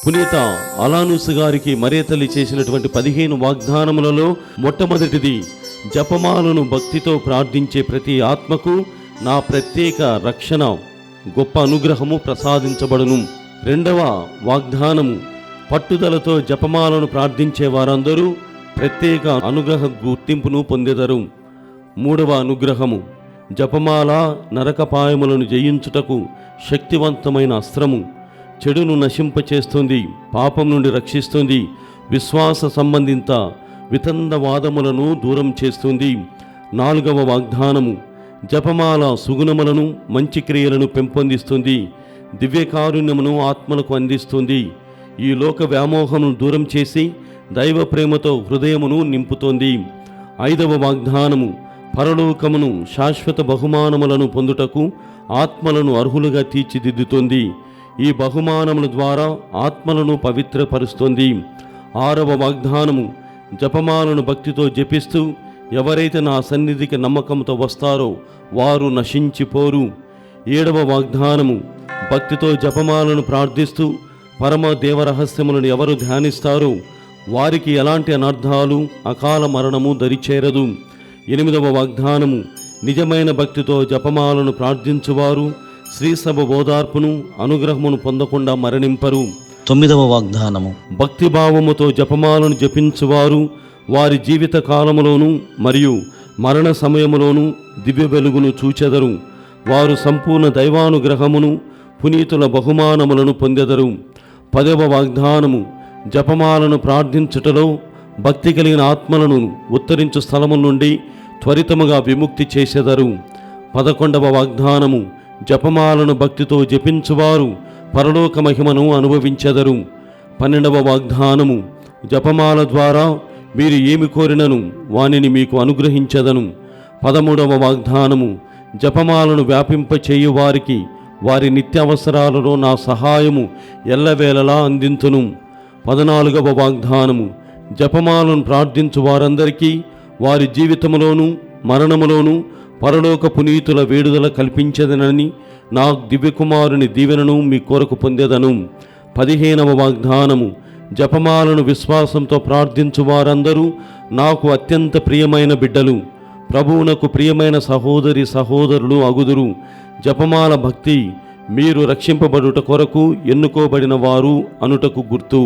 పునీత అలానుసు గారికి మరియ తల్లి చేసినటువంటి 15 వాగ్దానములలో మొట్టమొదటిది, జపమాలను భక్తితో ప్రార్థించే ప్రతి ఆత్మకు నా ప్రత్యేక రక్షణ గొప్ప అనుగ్రహము ప్రసాదించబడును. రెండవ వాగ్దానము, పట్టుదలతో జపమాలను ప్రార్థించే వారందరూ ప్రత్యేక అనుగ్రహ గుర్తింపును పొందెదరు. మూడవ అనుగ్రహము, జపమాల నరకపాయములను జయించుటకు శక్తివంతమైన అస్త్రము. చెడును నశింపచేస్తుంది, పాపం నుండి రక్షిస్తుంది, విశ్వాస సంబంధిత వితండవాదములను దూరం చేస్తుంది. నాలుగవ వాగ్దానము, జపమాల సుగుణములను మంచి క్రియలను పెంపొందిస్తుంది, దివ్యకారుణ్యమును ఆత్మలకు అందిస్తుంది, ఈ లోక వ్యామోహమును దూరం చేసి దైవ ప్రేమతో హృదయమును నింపుతోంది. ఐదవ వాగ్దానము, పరలోకమును శాశ్వత బహుమానములను పొందుటకు ఆత్మలను అర్హులుగా తీర్చిదిద్దుతుంది, ఈ బహుమానముల ద్వారా ఆత్మలను పవిత్రపరుస్తుంది. ఆరవ వాగ్దానము, జపమాలను భక్తితో జపిస్తూ ఎవరైతే నా సన్నిధికి నమ్మకంతో వస్తారో వారు నశించిపోరు. ఏడవ వాగ్దానము, భక్తితో జపమాలను ప్రార్థిస్తూ పరమ దేవరహస్యములను ఎవరు ధ్యానిస్తారో వారికి ఎలాంటి అనర్థాలు అకాల మరణము దరిచేరదు. ఎనిమిదవ వాగ్దానము, నిజమైన భక్తితో జపమాలను ప్రార్థించువారు శ్రీసభ ఓదార్పును అనుగ్రహమును పొందకుండా మరణింపరు. తొమ్మిదవ వాగ్దానము, భక్తిభావముతో జపమాలను జపించువారు వారి జీవిత కాలములోను మరియు మరణ సమయములోను దివ్య వెలుగును చూచెదరు. వారు సంపూర్ణ దైవానుగ్రహమును పునీతుల బహుమానములను పొందెదరు. పదవ వాగ్దానము, జపమాలను ప్రార్థించుటలో భక్తి కలిగిన ఆత్మలను ఉత్తరించు స్థలము నుండి త్వరితముగా విముక్తి చేసెదరు. 11వ వాగ్దానము, జపమాలను భక్తితో జపించువారు పరలోక మహిమను అనుభవించెదరు. 12వ వాగ్దానము, జపమాల ద్వారా మీరు ఏమి కోరినను వానిని మీకు అనుగ్రహించెదను. 13వ వాగ్దానము, జపమాలను వ్యాపింపచేయు వారికి వారి నిత్యావసరాలలో నా సహాయము ఎల్లవేళలా అందింతును. 14వ వాగ్దానము, జపమాలను ప్రార్థించు వారందరికీ వారి జీవితములోను మరణములోను పరలోక పునీతుల వేడుదల కల్పించదనని నా దివ్యకుమారుని దీవెనను మీ కొరకు పొందెదను. 15వ వాగ్దానము, జపమాలను విశ్వాసంతో ప్రార్థించు వారందరూ నాకు అత్యంత ప్రియమైన బిడ్డలు, ప్రభువునకు ప్రియమైన సహోదరి సహోదరులు అగుదురు. జపమాల భక్తి మీరు రక్షింపబడుట కొరకు ఎన్నుకోబడిన వారు అనుటకు గుర్తు.